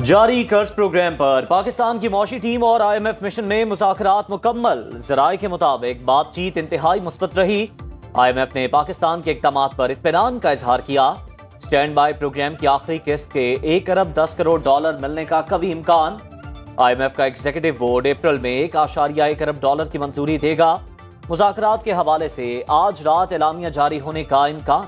جاری قرض پروگرام پر پاکستان کی معاشی ٹیم اور IMF مشن میں مذاکرات مکمل۔ ذرائع کے مطابق بات چیت انتہائی مثبت رہی۔ IMF نے پاکستان کے اقدامات پر اطمینان کا اظہار کیا۔ سٹینڈ بائی پروگرام کی آخری قسط کے 1 ارب 10 کروڑ ڈالر ملنے کا قوی امکان۔ IMF کا ایگزیکٹو بورڈ اپریل میں 1.1 ارب ڈالر کی منظوری دے گا۔ مذاکرات کے حوالے سے آج رات اعلامیہ جاری ہونے کا امکان۔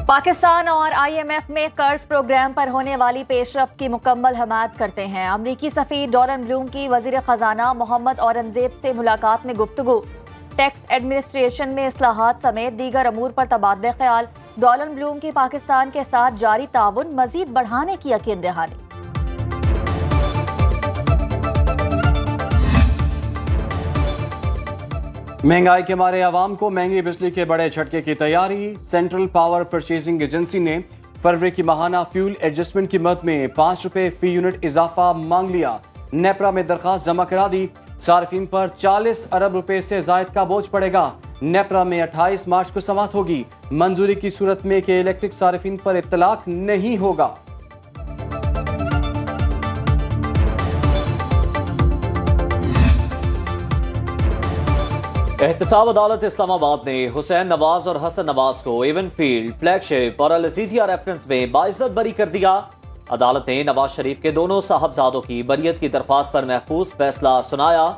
پاکستان اور IMF میں قرض پروگرام پر ہونے والی پیش رفت کی مکمل حمایت کرتے ہیں۔ امریکی سفیر ڈورن بلوم کی وزیر خزانہ محمد اورنگزیب سے ملاقات میں گفتگو۔ ٹیکس ایڈمنسٹریشن میں اصلاحات سمیت دیگر امور پر تبادلہ خیال۔ ڈورن بلوم کی پاکستان کے ساتھ جاری تعاون مزید بڑھانے کی یقین دہانی۔ مہنگائی کے مارے عوام کو مہنگی بجلی کے بڑے جھٹکے کی تیاری۔ سینٹرل پاور پرچیزنگ ایجنسی نے فروری کی ماہانہ فیول ایڈجسٹمنٹ قیمت میں 5 روپے فی یونٹ اضافہ مانگ لیا۔ نیپرا میں درخواست جمع کرا دی۔ صارفین پر 40 ارب روپے سے زائد کا بوجھ پڑے گا۔ نیپرا میں 28 مارچ کو سماعت ہوگی۔ منظوری کی صورت میں کہ الیکٹرک صارفین پر اطلاق نہیں ہوگا۔ احتساب عدالت اسلام آباد نے حسین نواز اور حسن نواز کو ایون فیلڈ، فلیگ شپ اور العزیزیہ ریفرنس میں باعزت بری کر دیا۔ عدالت نے نواز شریف کے دونوں صاحبزادوں کی بریت کی درخواست پر محفوظ فیصلہ سنایا۔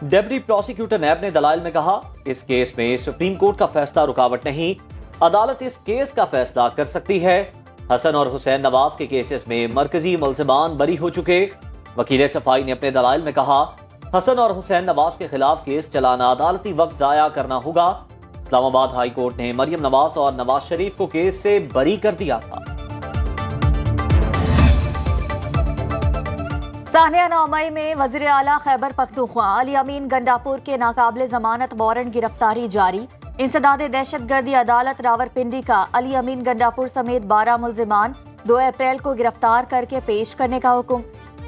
ڈپٹی پروسیکیوٹر نیب نے دلائل میں کہا، اس کیس میں سپریم کورٹ کا فیصلہ رکاوٹ نہیں، عدالت اس کیس کا فیصلہ کر سکتی ہے۔ حسن اور حسین نواز کے کیسز میں مرکزی ملزمان بری ہو چکے۔ وکیل صفائی نے اپنے دلائل میں کہا، حسن اور حسین نواز کے خلاف کیس چلانا عدالتی وقت ضائع کرنا ہوگا۔ اسلام آباد ہائی کورٹ نے مریم نواز اور نواز شریف کو کیس سے بری کر دیا تھا۔ سانحہ 9 مئی میں وزیر اعلیٰ خیبر پختونخوا علی امین گنڈاپور کے ناقابل ضمانت وارنٹ گرفتاری جاری۔ انسداد دہشت گردی عدالت راولپنڈی کا علی امین گنڈاپور سمیت 12 ملزمان 2 اپریل کو گرفتار کر کے پیش کرنے کا حکم۔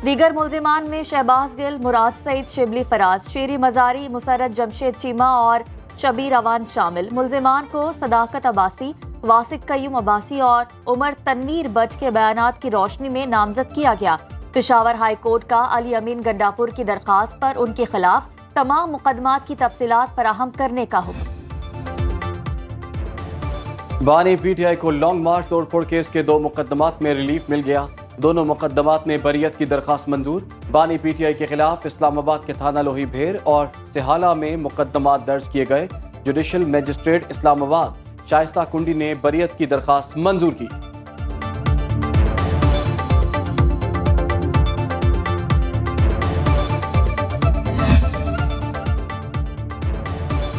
دیگر ملزمان میں شہباز گل، مراد سعید شبلی فراز، شیری مزاری، مسرت جمشید چیمہ اور شبیر اوان شامل۔ ملزمان کو صداقت عباسی، واسق قیوم عباسی اور عمر تنویر بٹ کے بیانات کی روشنی میں نامزد کیا گیا۔ پشاور ہائی کورٹ کا علی امین گنڈاپور کی درخواست پر ان کے خلاف تمام مقدمات کی تفصیلات فراہم کرنے کا حکم۔ بانی PTI کو لانگ مارچ توڑ پھوڑ کیس کے 2 مقدمات میں ریلیف مل گیا۔ دونوں مقدمات میں بریت کی درخواست منظور۔ بانی PTI کے خلاف اسلام آباد کے تھانہ لوہی بھیر اور سہالہ میں مقدمات درج کیے گئے۔ جوڈیشل میجسٹریٹ اسلام آباد شائستہ کنڈی نے بریت کی درخواست منظور کی۔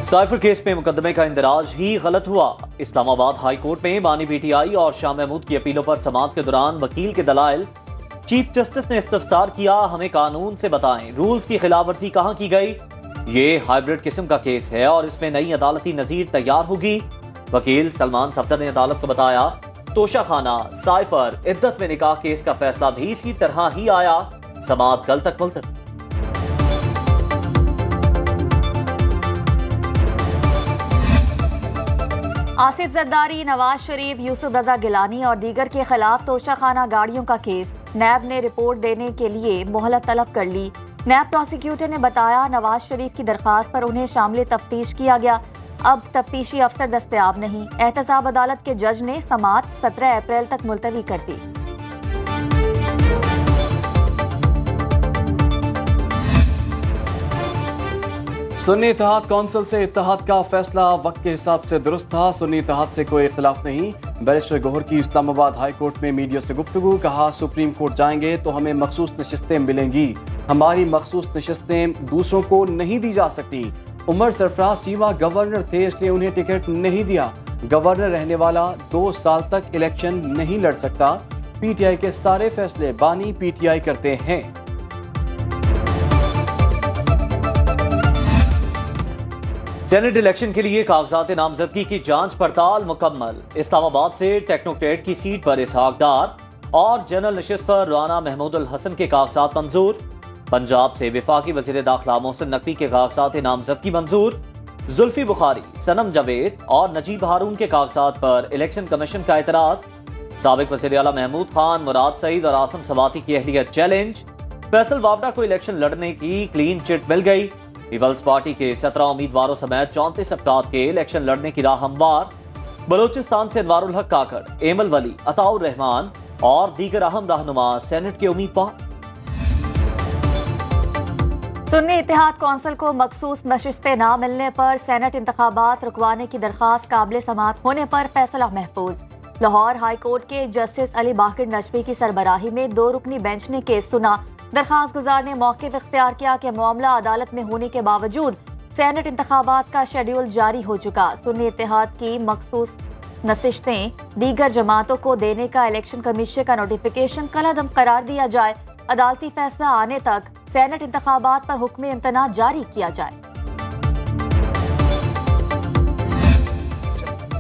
سائفر کیس میں مقدمے کا اندراج ہی غلط ہوا۔ اسلام آباد ہائی کورٹ میں بانی PTI اور شاہ محمود کی اپیلوں پر سماعت کے دوران وکیل کے دلائل۔ چیف جسٹس نے استفسار کیا، ہمیں قانون سے بتائیں، رولز کی خلاف ورزی کہاں کی گئی؟ یہ ہائیبرڈ قسم کا کیس ہے اور اس میں نئی عدالتی نظیر تیار ہوگی۔ وکیل سلمان صفدر نے عدالت کو بتایا، توشہ خانہ، سائفر، عدت میں نکاح کیس کا فیصلہ بھی اسی طرح ہی آیا۔ سماعت کل تک ملتوی۔ آصف زرداری، نواز شریف، یوسف رضا گیلانی اور دیگر کے خلاف توشہ خانہ گاڑیوں کا کیس۔ نیب نے رپورٹ دینے کے لیے مہلت طلب کر لی۔ نیب پروسیکیوٹر نے بتایا، نواز شریف کی درخواست پر انہیں شامل تفتیش کیا گیا۔ اب تفتیشی افسر دستیاب نہیں۔ احتساب عدالت کے جج نے سماعت 17 اپریل تک ملتوی کر دی۔ سنی اتحاد کونسل سے اتحاد کا فیصلہ وقت کے حساب سے درست تھا۔ سنی اتحاد سے کوئی اختلاف نہیں۔ بیرسٹر گوہر کی اسلام آباد ہائی کورٹ میں میڈیا سے گفتگو، کہا سپریم کورٹ جائیں گے تو ہمیں مخصوص نشستیں ملیں گی، ہماری مخصوص نشستیں دوسروں کو نہیں دی جا سکتی۔ عمر سرفراز چیمہ گورنر تھے، اس لیے انہیں ٹکٹ نہیں دیا۔ گورنر رہنے والا 2 سال تک الیکشن نہیں لڑ سکتا۔ PTI کے سارے فیصلے بانی PTI کرتے ہیں۔ سینٹ الیکشن کے لیے کاغذات نامزدگی کی جانچ پڑتال مکمل۔ اسلام آباد سے ٹیکنوکریٹ کی سیٹ پر اسحاق ڈار اور جنرل نشست پر رانا محمود الحسن کے کاغذات منظور۔ پنجاب سے وفاقی وزیر داخلہ محسن نقوی کے کاغذات نامزدگی منظور۔ जुल्फी बुखारी, सनम जावेद और नजीब हारून के कागजात पर इलेक्शन कमीशन का एतराज। साबिक वज़ीर आला महमूद खान, मुराद सईद और आसम सवाती की अहलियत चैलेंज। फैसल वावडा को इलेक्शन लड़ने की क्लीन चिट मिल गई। पीपल्स पार्टी के 17 उम्मीदवारों समेत 34 अफराद के इलेक्शन लड़ने की राह हमवार। बलोचिस्तान से अनवारुल हक काकड़, एमल वली, अताउर रहमान और दीगर अहम रहनुमा सेनेट के उम्मीदवार। सुन्नी इत्तेहाद कौंसिल को मखसूस नशिस्तें न मिलने पर सेनेट इंतखाबात रुकवाने की दरख्वास्त काबिल समात होने पर फैसला महफूज। लाहौर हाई कोर्ट के जस्टिस अली बाकिर नजमी की सरबराही में 2 रुकनी बेंच ने केस सुना। दरख्वास्त गुजार ने मौक़िफ़ इख्तियार किया कि मामला अदालत में होने के बावजूद सेनेट इंतखाबात का शेड्यूल जारी हो चुका। सुन्नी इत्तेहाद की मखसूस नशिस्तें दीगर जमातों को देने का इलेक्शन कमीशन का नोटिफिकेशन कलअदम करार दिया जाए। अदालती फैसला आने तक सेनेट इंतखाबात पर हुक्म इम्तना जारी किया जाए।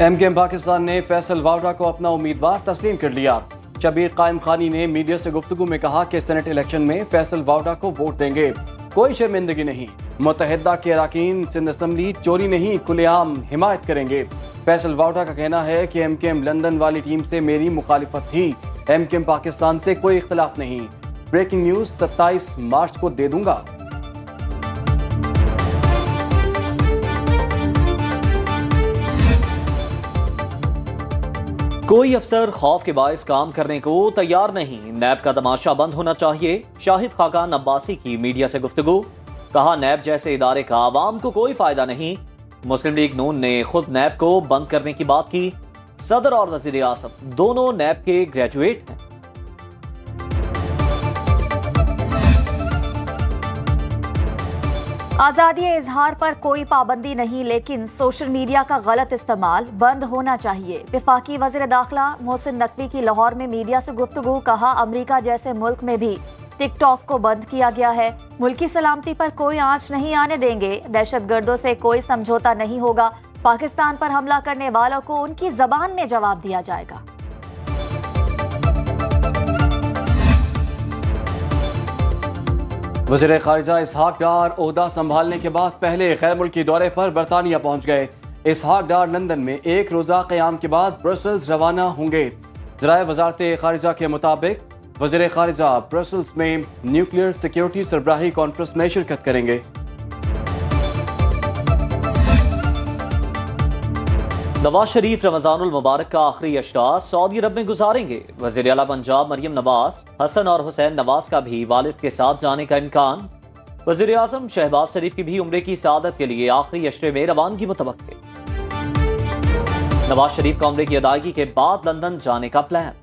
एमकेएम पाकिस्तान ने फैसल वावडा को अपना उम्मीदवार तस्लीम कर लिया। शबीर कायम खानी ने मीडिया से गुफ्तगू में कहा कि सेनेट इलेक्शन में फैसल वावडा को वोट देंगे, कोई शर्मिंदगी नहीं। मुत्तहिदा के अरकान सिंध असम्बली चोरी नहीं खुलेआम हिमायत करेंगे। फैसल वावडा का कहना है कि एमकेएम लंदन वाली टीम से मेरी मुखालिफत थी, एमकेएम पाकिस्तान से कोई इख्तिलाफ नहीं। ब्रेकिंग न्यूज 27 मार्च को दे दूंगा। कोई अफसर खौफ के बायस काम करने को तैयार नहीं। नैब का तमाशा बंद होना चाहिए। शाहिद खाकान अब्बासी की मीडिया से गुफ्तगू। कहा, नैब जैसे इदारे का आवाम को कोई फायदा नहीं। मुस्लिम लीग नून ने खुद नैब को बंद करने की बात की। सदर और वजीर आज़म दोनों नैब के ग्रेजुएट हैं। आज़ादी इजहार पर कोई पाबंदी नहीं, लेकिन सोशल मीडिया का गलत इस्तेमाल बंद होना चाहिए। वफाकी वज़ीर दाखिला मोहसिन नकवी की लाहौर में मीडिया से गुफ्तगू। कहा, अमेरिका जैसे मुल्क में भी टिकटॉक को बंद किया गया है। मुल्की सलामती पर कोई आंच नहीं आने देंगे। दहशतगर्दों से कोई समझौता नहीं होगा। पाकिस्तान पर हमला करने वालों को उनकी जबान में जवाब दिया जाएगा। वज़ीर ख़ारिजा इसहाक डार ओहदा संभालने के बाद पहले गैर मुल्की दौरे पर बरतानिया पहुंच गए। इसहाक डार लंदन में 1 रोज़ा क़याम के बाद ब्रसल्स रवाना होंगे। ज़राए वज़ारत ख़ारिजा के मुताबिक वज़ीर ख़ारिजा ब्रसल्स में न्यूक्लियर सिक्योरिटी सरबराही कॉन्फ्रेंस में शिरकत करेंगे। नवाज शरीफ रमजानुल मुबारक का आखिरी अशरा सऊदी अरब में गुजारेंगे। वज़ीर आला पंजाब मरियम नवाज, हसन और हुसैन नवाज का भी वालिद के साथ जाने का इम्कान। वज़ीर आज़म शहबाज शरीफ की भी उम्रे की सआदत के लिए आखिरी अशरे में रवानगी मुतवक्किल। नवाज शरीफ का उम्रे की अदायगी के बाद लंदन जाने का प्लान।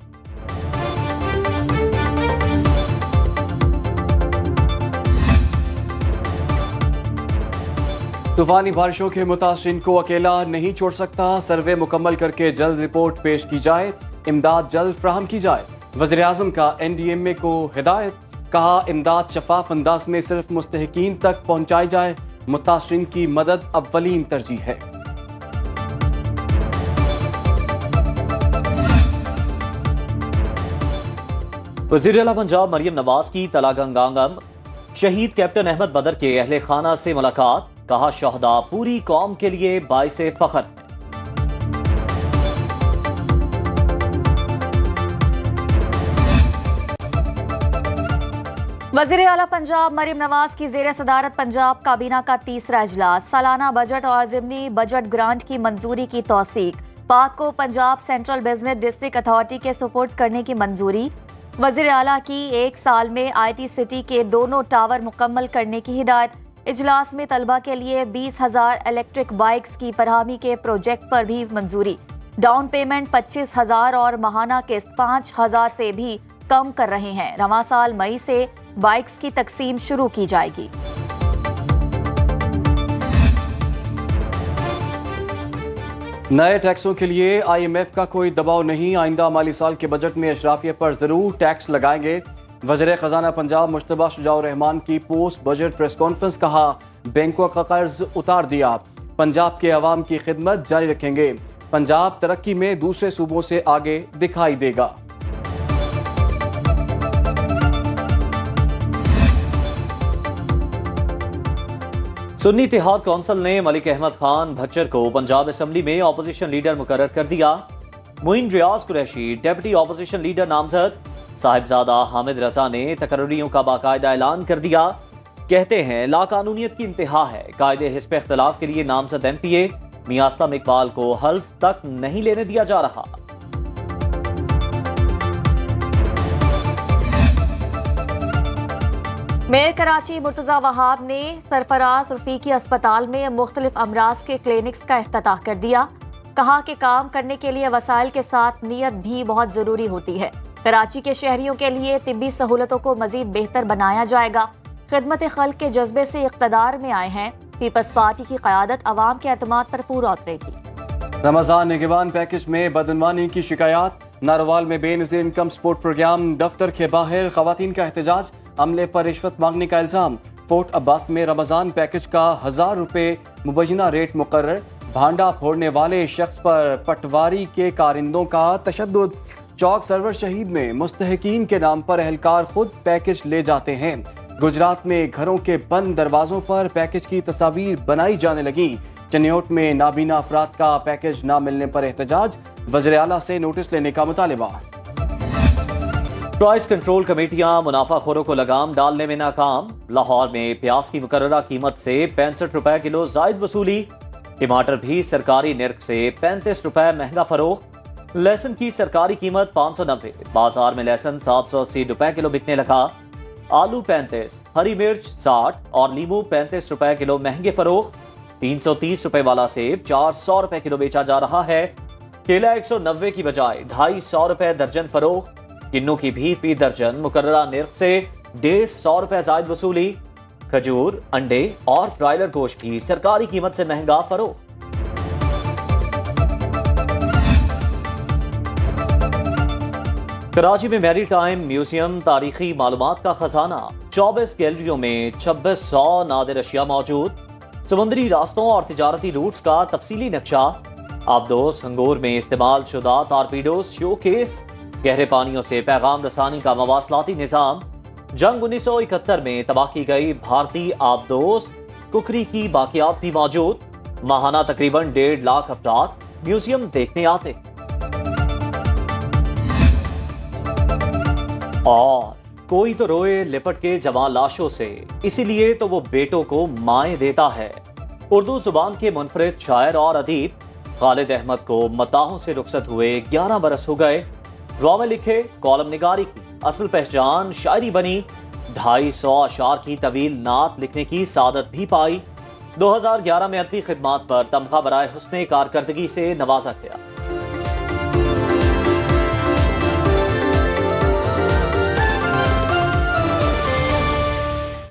तूफानी बारिशों के मुतासिरीन को अकेला नहीं छोड़ सकता। सर्वे मुकम्मल करके जल्द रिपोर्ट पेश की जाए। इमदाद जल्द फ्राहम की जाए। वज़ीर आज़म का NDMA को हिदायत। कहा, इमदाद शफाफ अंदाज में सिर्फ मुस्तहिकीन तक पहुंचाई जाए। मुतासिरीन की मदद अव्वलीन तरजीह है। वज़ीर आला पंजाब मरियम नवाज की तलागंगांगम शहीद कैप्टन अहमद बदर के अहले खाना से मुलाकात। कहा, शहदा पूरी कौम के लिए बाइसे फख्र है। वज़ीर आला पंजाब मरियम नवाज की ज़ेर सदारत पंजाब काबीना का तीसरा इजलास। सालाना बजट और ज़िमनी बजट ग्रांट की मंजूरी की तौसीक। पाक को Punjab central business district authority के सुपुर्द करने की मंजूरी। वज़ीर आला की 1 साल में IT सिटी के दोनों टावर मुकम्मल करने की हिदायत। इजलास में तलबा के लिए 20,000 इलेक्ट्रिक बाइक्स की फरहमी के प्रोजेक्ट पर भी मंजूरी। डाउन पेमेंट 25,000 और माहाना किस्त 5,000 से भी कम कर रहे हैं। रवां साल मई से बाइक्स की तकसीम शुरू की जाएगी। नए टैक्सों के लिए IMF का कोई दबाव नहीं। आइंदा माली साल के बजट में अशराफिया पर जरूर टैक्स लगाएंगे। वज़ीर खजाना पंजाब मुश्तबा शुजाउर रहमान की पोस्ट बजट प्रेस कॉन्फ्रेंस। कहा, बैंकों का कर्ज उतार दिया। पंजाब के अवाम की खिदमत जारी रखेंगे। पंजाब तरक्की में दूसरे सूबों से आगे दिखाई देगा। सुन्नी इत्तेहाद कौंसिल ने मलिक अहमद खान भच्चर को पंजाब असम्बली में ऑपोजिशन लीडर मुकर्रर कर दिया। मुइन रियाज कुरैशी डिप्टी ऑपोजिशन लीडर नामजद। साहिबजादा हामिद रजा ने तकर्रियों का बाकायदा ऐलान कर दिया। कहते हैं लाकानूनियत की इंतहा है। कायदे हिस्ब इख्तिलाफ के लिए नामजद MPA मियां असलम इकबाल को हल्फ तक नहीं लेने दिया जा रहा। मेयर कराची मुर्तजा वहाब ने सरफराज रफीकी अस्पताल में मुख्तलिफ अमराज के क्लिनिक्स का इफ्तिताह कर दिया। कहा कि काम करने के लिए वसाइल के साथ नीयत भी बहुत जरूरी होती है। कराची के शहरियों के लिए तिब्बी सहूलतों को मजीद बेहतर बनाया जाएगा। खिदमत खल्क के जज्बे से इक़्तिदार में आए हैं। पीपल्स पार्टी की क़यादत अवाम के एतमाद पर पूरा उतरेगी। रमजान निगरान पैकेज में बदनवानी की शिकायत। नारोवाल में बेनज़ीर इनकम सपोर्ट प्रोग्राम दफ्तर के बाहर खवातीन का एहतजाज। अमले पर रिश्वत मांगने का इल्जाम। फोर्ट अब्बास में रमजान पैकेज का 1000 रुपये मुबैना रेट मुकर्रर। भांडा फोड़ने वाले शख्स पर पटवारी के कारिंदों का तशद्दुद। चौक सरवर शहीद में मुस्तहकीन के नाम पर एहलकार खुद पैकेज ले जाते हैं। गुजरात में घरों के बंद दरवाजों पर पैकेज की तस्वीर बनाई जाने लगी। चनियोट में नाबीना अफराद का पैकेज ना मिलने पर एहतजाज। वज़ीर आला से नोटिस लेने का मुतालिबा। प्राइस कंट्रोल कमेटियां मुनाफाखोरों को लगाम डालने में नाकाम। लाहौर में प्याज की मुकर्ररा कीमत से 65 रुपए किलो जायद वसूली। टमाटर भी सरकारी निर्ख से 35 रुपए महंगा फरोख्त। लहसुन की सरकारी कीमत 590। बाजार में लहसुन 780 रुपए किलो बिकने लगा। आलू 35, हरी मिर्च 60 और नींबू 35 रुपए किलो महंगे फरोख्त। 330 रुपए वाला सेब 400 रुपए किलो बेचा जा रहा है। केला 190 की बजाय 250 रुपए दर्जन फरोख्त। किन्नू की भी फी दर्जन मुकर्ररा निर्ख से 150 रुपए जायद वसूली। खजूर, अंडे और ब्रायलर गोश्त भी सरकारी कीमत से महंगा फरोख्त। कराची में मैरी टाइम म्यूजियम तारीखी मालूमात का खजाना। 24 गैलरियों में 2600 नादिर अशिया मौजूद। समुद्री रास्तों और तिजारती रूट्स का तफसीली नक्शा। आबदोस हंगोर में इस्तेमाल शुदा टारपीडोज शोकेस। गहरे पानियों से पैगाम रसानी का मवासलाती निज़ाम। जंग 1971 में तबाह की गई भारतीय आबदोस कुकरी की बाकियात भी मौजूद। माहाना तकरीबन 1.5 लाख अफराद म्यूजियम देखने आते। और कोई तो रोए लिपट के जवां लाशों से, इसीलिए तो वो बेटों को माएं देता है। उर्दू जुबान के मुनफरिद शायर और अदीब खालिद अहमद को मताहों से रुखसत हुए 11 बरस हो गए। ड्रामे लिखे, कॉलम निगारी की असल पहचान शायरी बनी। 250 अशार की तवील नात लिखने की सादत भी पाई। 2011 में अदबी खिदमात पर तमगा बराए हुस्ने कारकर्दगी से नवाजा गया।